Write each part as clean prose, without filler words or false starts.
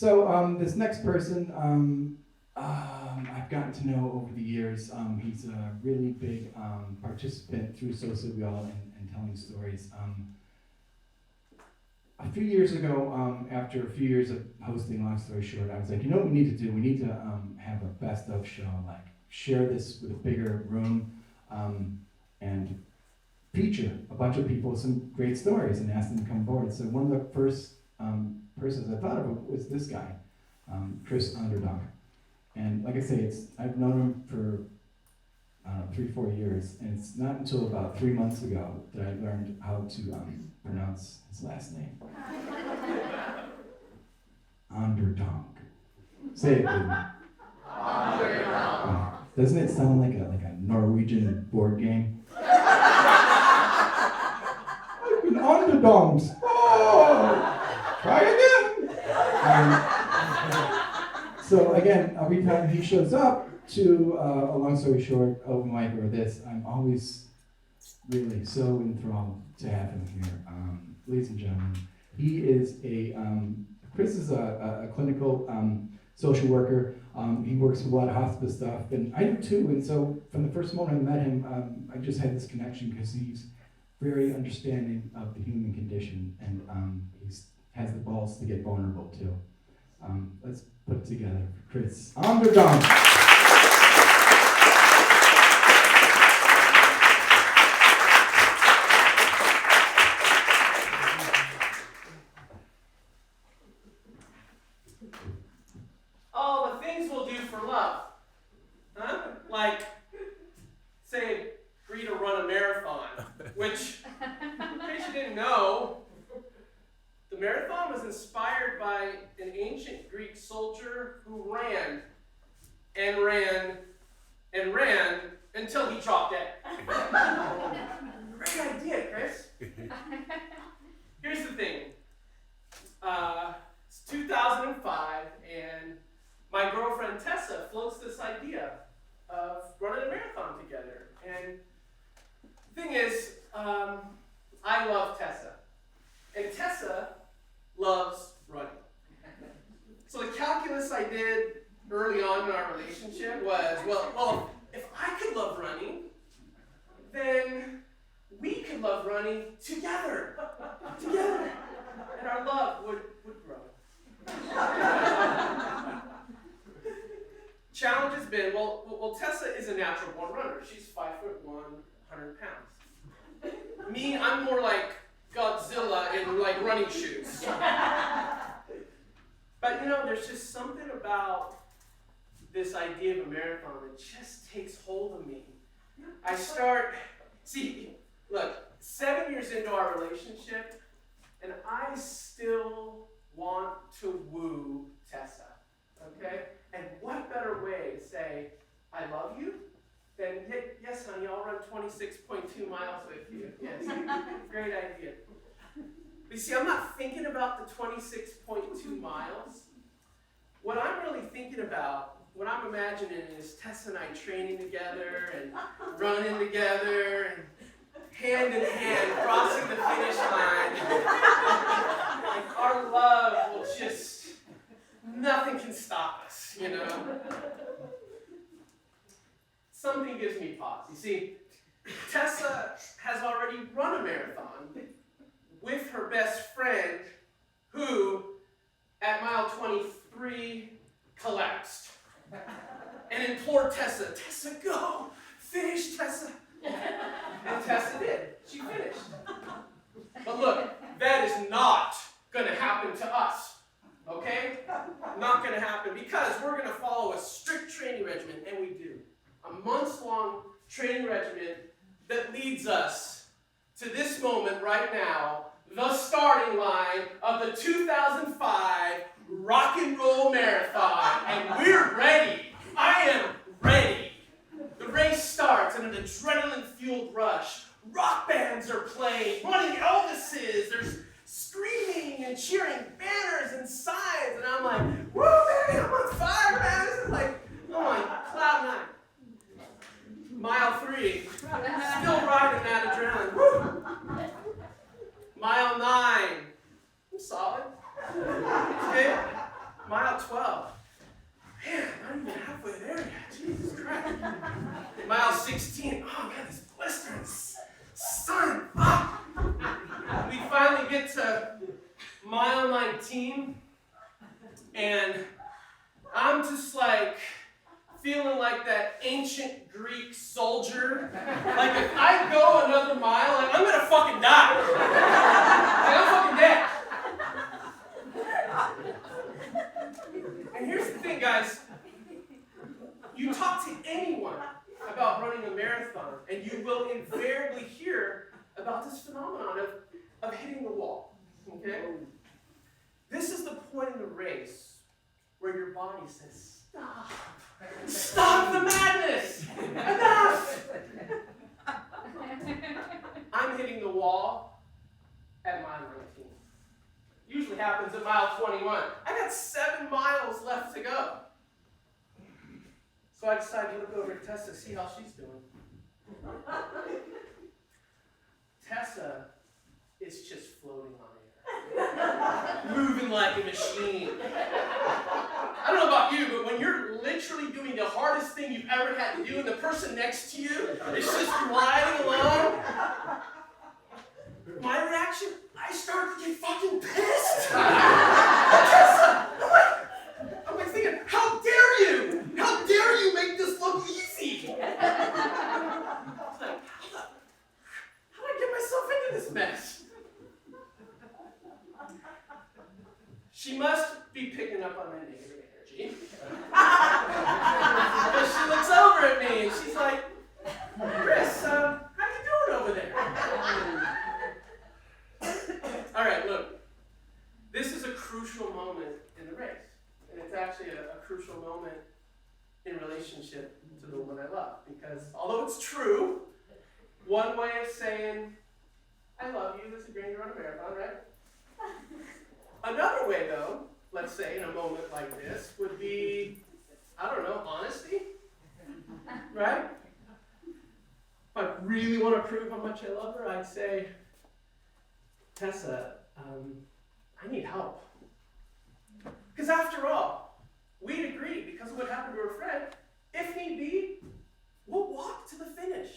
So this next person, I've gotten to know over the years. He's a really big participant through Sociobiol and telling stories. A few years ago, after a few years of hosting Long Story Short, I was like, you know what we need to do? We need to have a best of show, like share this with a bigger room and feature a bunch of people with some great stories and ask them to come forward. So one of the first persons I thought of was this guy, Chris Onderdonk. And like I say, I've known him for 3-4 years, and it's not until about 3 months ago that I learned how to pronounce his last name. Onderdonk. Say it with me. Onderdonk. Doesn't it sound like a Norwegian board game? I've been Onderdonks. Oh, try again. So again, every time he shows up to a Long Story Short open mic or this, I'm always really so enthralled to have him here. Ladies and gentlemen, he is Chris is a clinical social worker. He works with a lot of hospice stuff, and I do too. And so from the first moment I met him, I just had this connection because he's very understanding of the human condition, and he has the balls to get vulnerable too. Let's put it together for Chris Onderdonk. All the things we'll do for love. Huh? Like, say, agree to run a marathon, which, in case you didn't know, the marathon was inspired by an ancient Greek soldier who ran and ran and ran until he dropped dead. Great idea, Chris. Here's the thing. It's 2005, and my girlfriend Tessa floats this idea of running a marathon together. And the thing is, I love Tessa, and Tessa loves running. So the calculus I did early on in our relationship was, well, if I could love running, then we could love running together, and our love would grow. Challenge has been, well, Tessa is a natural born runner. She's 5'1", 100 pounds. Me, I'm more like Godzilla in like running shoes. But there's just something about this idea of a marathon that just takes hold of me. Look, 7 years into our relationship, and I still want to woo Tessa, okay? And what better way to say, I love you, than, yes, honey, I'll run 26.2 miles with you. Yes, great idea. But you see, I'm not thinking about the 26.2 miles. What I'm really thinking about, what I'm imagining is Tessa and I training together and running together and hand in hand crossing the finish line. Like our love will just, nothing can stop us, Something gives me pause. You see, Tessa has already run a marathon with her best friend who, at mile 23, collapsed and implored Tessa, go, finish, Tessa. And Tessa did. She finished. But look, that is not going to happen to us, okay? Not going to happen because we're going to follow a strict training regimen, and we do. A months-long training regimen that leads us to this moment right now, the starting line of the 2005 Rock and Roll Marathon. And we're ready. I am ready. The race starts in an adrenaline-fueled rush. Rock bands are playing, running Elvises. There's screaming and cheering, banners and signs. And I'm like, woo, baby, I'm on fire, man. This is like, oh my, cloud nine. Mile 3, still riding that adrenaline. Woo. Mile 9, I'm solid. Okay. Mile 12. Man, not even halfway there yet. Jesus Christ. Mile 16. Oh, man, this blistering sun. Ah. We finally get to mile 19. And I'm just like feeling like that ancient Greek soldier. Like if I go another mile, like I'm gonna fucking die. Like I'm fucking dead. And here's the thing, guys. You talk to anyone about running a marathon, and you will invariably hear about this phenomenon of hitting the wall. Okay? This is the point in the race where your body says, stop. Stop the madness! Enough! I'm hitting the wall at mile 19. Usually happens at mile 21. I got 7 miles left to go. So I decided to look over at Tessa to see how she's doing. Tessa is just floating on air. Moving like a machine. I don't know about you, but when you're literally doing the hardest thing you've ever had to do and the person next to you is just gliding along, my reaction, I start to get fucking pissed. Tessa, I'm like thinking, how dare you? How dare you make this look easy? I was like, how did I get myself into this mess? She must be picking up on my negative energy. Because she looks over at me and she's like, Chris, how you doing over there? All right, look. This is a crucial moment in the race. And it's actually a crucial moment in relationship to the woman I love. Because although it's true, one way of saying, I love you is agreeing to run a marathon, right? Another way, though, let's say in a moment like this, would be, I don't know, honesty, right? If I really want to prove how much I love her, I'd say, Tessa, I need help. Because after all, we'd agreed, because of what happened to her friend, if need be, we'll walk to the finish,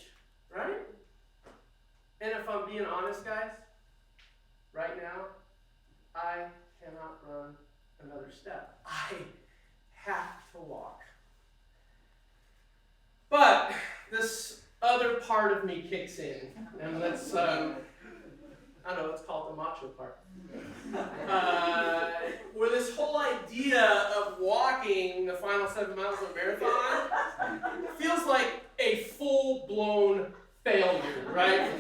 right? And if I'm being honest, guys, right now, I cannot run another step. I have to walk. But this other part of me kicks in, and that's, I don't know, it's called the macho part. Where this whole idea of walking the final 7 miles of a marathon feels like a full-blown failure, right?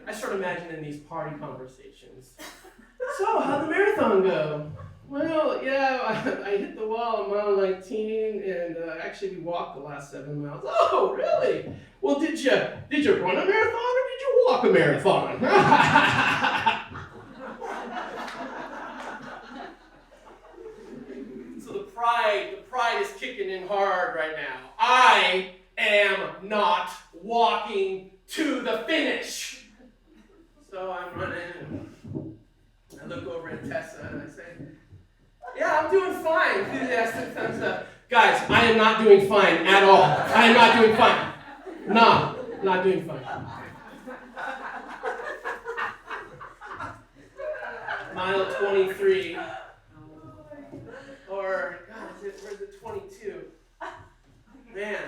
I start imagining these party conversations. So, how'd the marathon go? Well, yeah, I hit the wall at mile 19, and actually we walked the last 7 miles. Oh, really? Well, did you run a marathon or did you walk a marathon? So the pride is kicking in hard right now. I am not walking to the finish. So I'm running. I look over at Tessa and I say, yeah, I'm doing fine. Enthusiastic thumbs up. Guys, I am not doing fine at all. I am not doing fine. Nah, not doing fine. Mile 23. Or, God, where's it 22? Man,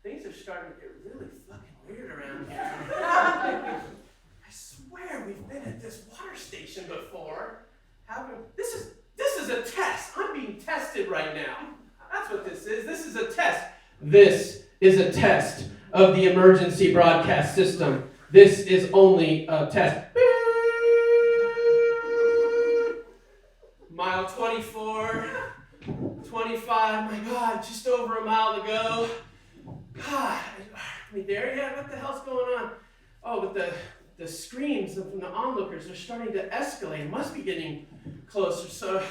things are starting to get really fucking weird around here. I swear we've been at this water station before. This is a test. I'm being tested right now. That's what this is. This is a test. This is a test of the emergency broadcast system. This is only a test. Mile 24, 25, my God, just over a mile to go. God, are we there yet? What the hell's going on? Oh, but the screams from the onlookers are starting to escalate. It must be getting closer. So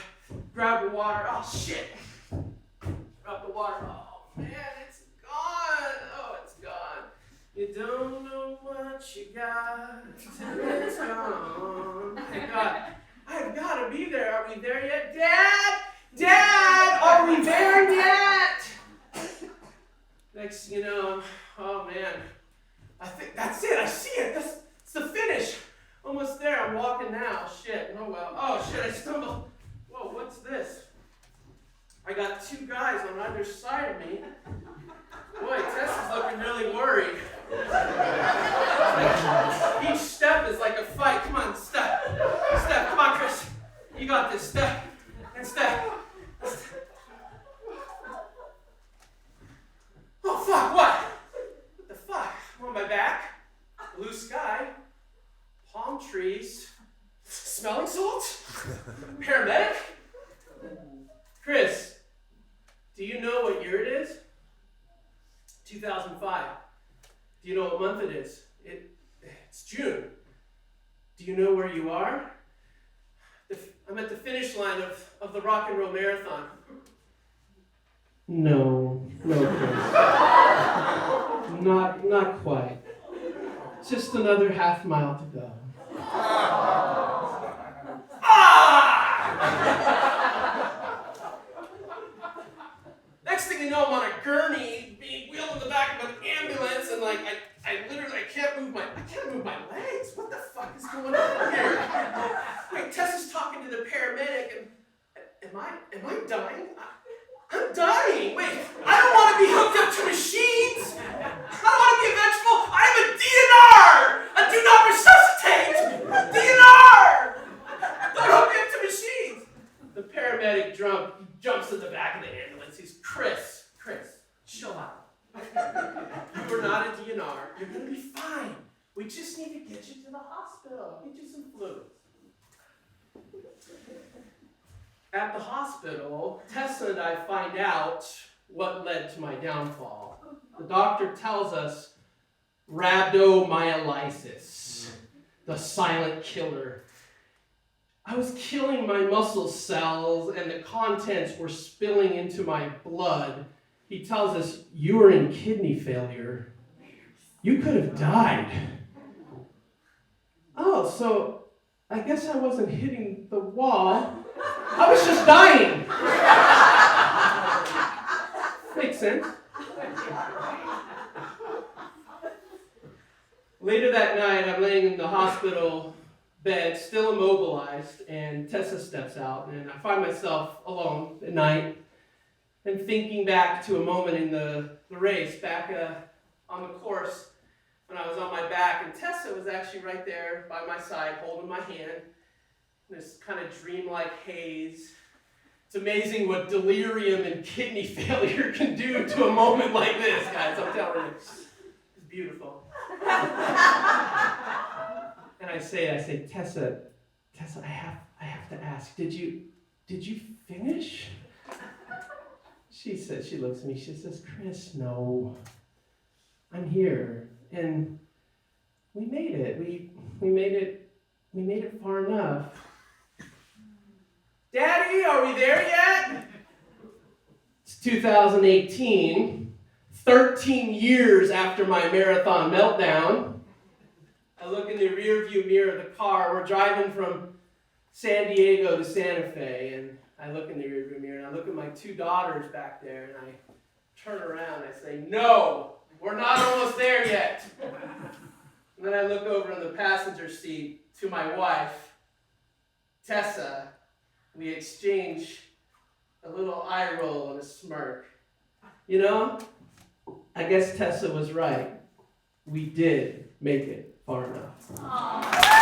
grab the water. Oh, shit. Grab the water. Oh, man, it's gone. Oh, it's gone. You don't know what you got till it's gone. My God, I've got to be there. Are we there yet? Dad! you know, oh man. I think that's it. I see it. That's the finish. Almost there. I'm walking now. Shit. Oh well. Oh shit. I stumbled. Whoa. What's this? I got two guys on either side of me. Boy, Tessa's looking really worried. Each step is like a fight. Come on, step. Step. Come on, Chris. You got this. Step. And step. Oh fuck! What? What the fuck? I'm on my back. Blue sky. Palm trees. Smelling salts? Paramedic? Chris, do you know what year it is? 2005. Do you know what month it is? It's June. Do you know where you are? I'm at the finish line of the rock and roll marathon. No, Chris. Not quite. Just another half mile to go. Next thing you know, I'm on a gurney being wheeled in the back of an ambulance, and like I literally can't move my legs. What the fuck is going on here? Wait, Tessa's talking to the paramedic, and am I dying? I'm dying. Wait, I don't want to be hooked up to machines. I don't want to be a vegetable. I'm a DNR. A do not resuscitate. DNR. Don't hook me up to machines. The paramedic jumps in the back of the ambulance. He's Chris, chill out. You are not a DNR. You're gonna be fine. We just need to get you to the hospital. Get you some fluids. At the hospital, Tessa and I find out what led to my downfall. The doctor tells us rhabdomyolysis, the silent killer. I was killing my muscle cells and the contents were spilling into my blood. He tells us, you were in kidney failure. You could have died. Oh, so I guess I wasn't hitting the wall. I was just dying. Makes sense. Later that night, I'm laying in the hospital bed, still immobilized, and Tessa steps out, and I find myself alone at night and thinking back to a moment in the race, back on the course when I was on my back, and Tessa was actually right there by my side, holding my hand. This kind of dreamlike haze. It's amazing what delirium and kidney failure can do to a moment like this, guys. I'm telling you, it's beautiful. And I say, Tessa, I have to ask, did you finish? She looks at me, she says, Chris, no, I'm here, and we made it. We made it far enough. Daddy, are we there yet? It's 2018, 13 years after my marathon meltdown. I look in the rearview mirror of the car. We're driving from San Diego to Santa Fe, and I look in the rearview mirror, and I look at my two daughters back there, and I turn around, and I say, no, we're not almost there yet. And then I look over in the passenger seat to my wife, Tessa. We exchange a little eye roll and a smirk. You know, I guess Tessa was right. We did make it far enough. Aww.